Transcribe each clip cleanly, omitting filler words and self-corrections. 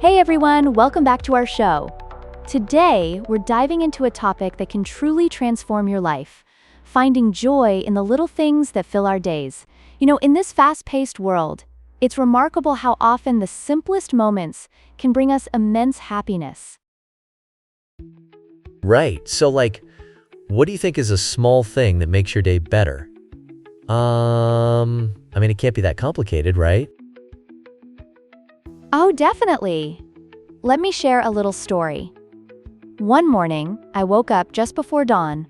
Hey everyone, welcome back to our show. Today, we're diving into a topic that can truly transform your life, finding joy in the little things that fill our days. In this fast-paced world, it's remarkable how often the simplest moments can bring us immense happiness. Right, so what do you think is a small thing that makes your day better? It can't be that complicated, right? Oh, definitely. Let me share a little story. One morning, I woke up just before dawn.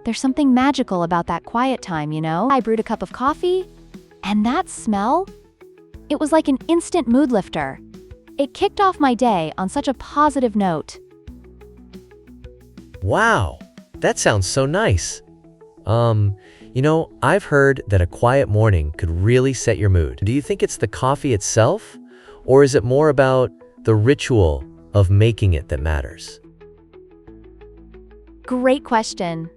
There's something magical about that quiet time, I brewed a cup of coffee, and that smell? It was like an instant mood lifter. It kicked off my day on such a positive note. Wow, that sounds so nice. I've heard that a quiet morning could really set your mood. Do you think it's the coffee itself? Or is it more about the ritual of making it that matters? Great question.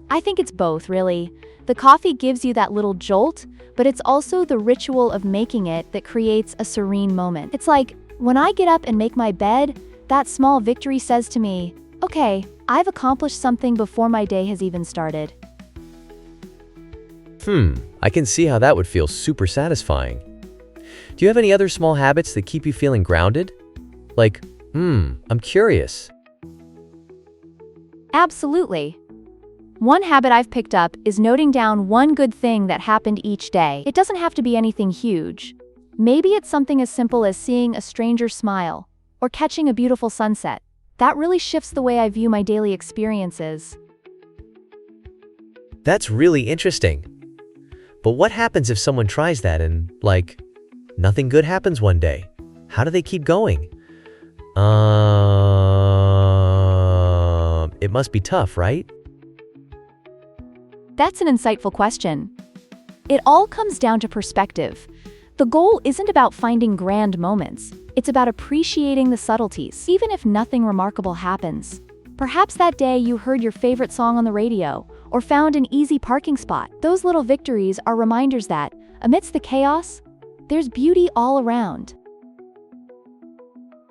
I think it's both, really. The coffee gives you that little jolt, but it's also the ritual of making it that creates a serene moment. It's like, when I get up and make my bed, that small victory says to me, okay, I've accomplished something before my day has even started. I can see how that would feel super satisfying. Do you have any other small habits that keep you feeling grounded? I'm curious. Absolutely. One habit I've picked up is noting down one good thing that happened each day. It doesn't have to be anything huge. Maybe it's something as simple as seeing a stranger smile or catching a beautiful sunset. That really shifts the way I view my daily experiences. That's really interesting. But what happens if someone tries that and, nothing good happens one day? How do they keep going? It must be tough, right? That's an insightful question. It all comes down to perspective. The goal isn't about finding grand moments. It's about appreciating the subtleties, even if nothing remarkable happens. Perhaps that day you heard your favorite song on the radio, or found an easy parking spot. Those little victories are reminders that, amidst the chaos, there's beauty all around.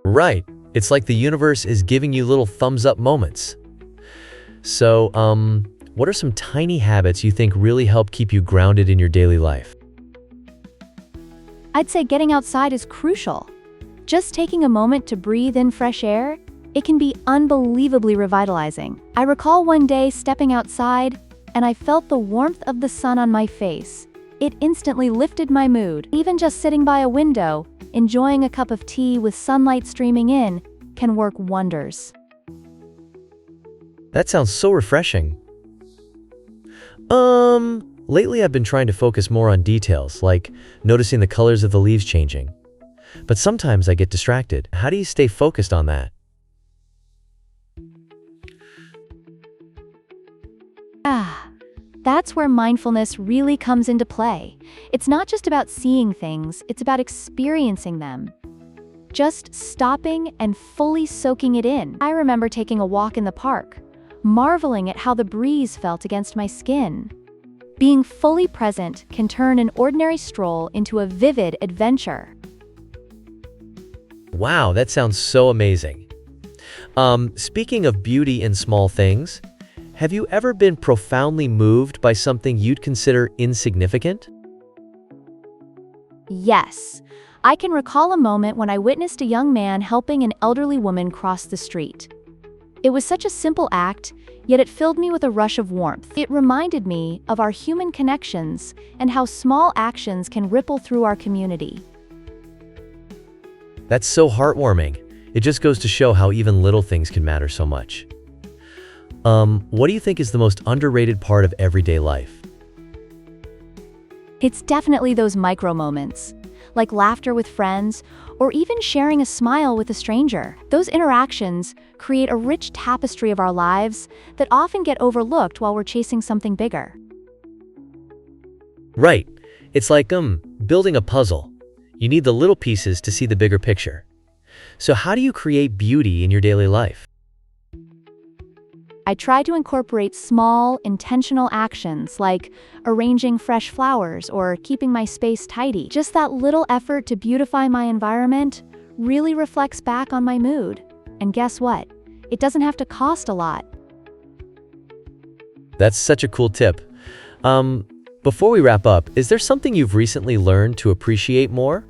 Right. It's like the universe is giving you little thumbs-up moments. So, what are some tiny habits you think really help keep you grounded in your daily life? I'd say getting outside is crucial. Just taking a moment to breathe in fresh air, it can be unbelievably revitalizing. I recall one day stepping outside, and I felt the warmth of the sun on my face. It instantly lifted my mood. Even just sitting by a window, enjoying a cup of tea with sunlight streaming in, can work wonders. That sounds so refreshing. Lately I've been trying to focus more on details, like noticing the colors of the leaves changing. But sometimes I get distracted. How do you stay focused on that? That's where mindfulness really comes into play. It's not just about seeing things, it's about experiencing them. Just stopping and fully soaking it in. I remember taking a walk in the park, marveling at how the breeze felt against my skin. Being fully present can turn an ordinary stroll into a vivid adventure. Wow, that sounds so amazing. Speaking of beauty in small things, have you ever been profoundly moved by something you'd consider insignificant? Yes. I can recall a moment when I witnessed a young man helping an elderly woman cross the street. It was such a simple act, yet it filled me with a rush of warmth. It reminded me of our human connections and how small actions can ripple through our community. That's so heartwarming. It just goes to show how even little things can matter so much. What do you think is the most underrated part of everyday life? It's definitely those micro moments, like laughter with friends, or even sharing a smile with a stranger. Those interactions create a rich tapestry of our lives that often get overlooked while we're chasing something bigger. Right. It's like, building a puzzle. You need the little pieces to see the bigger picture. So how do you create beauty in your daily life? I try to incorporate small, intentional actions like arranging fresh flowers or keeping my space tidy. Just that little effort to beautify my environment really reflects back on my mood. And guess what? It doesn't have to cost a lot. That's such a cool tip. Before we wrap up, is there something you've recently learned to appreciate more?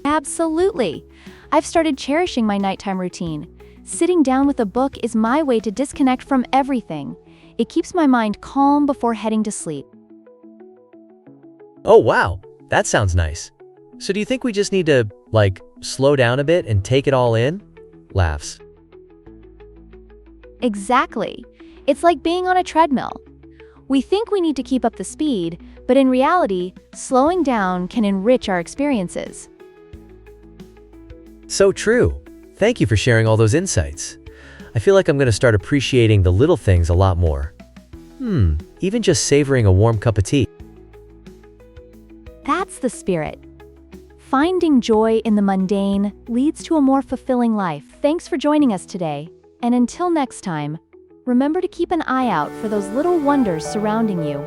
Absolutely. I've started cherishing my nighttime routine. Sitting down with a book is my way to disconnect from everything. It keeps my mind calm before heading to sleep. Oh, wow. That sounds nice. So do you think we just need to, slow down a bit and take it all in? Laughs. Exactly. It's like being on a treadmill. We think we need to keep up the speed, but in reality, slowing down can enrich our experiences. So true. Thank you for sharing all those insights. I feel like I'm going to start appreciating the little things a lot more. Even just savoring a warm cup of tea. That's the spirit. Finding joy in the mundane leads to a more fulfilling life. Thanks for joining us today. And until next time, remember to keep an eye out for those little wonders surrounding you.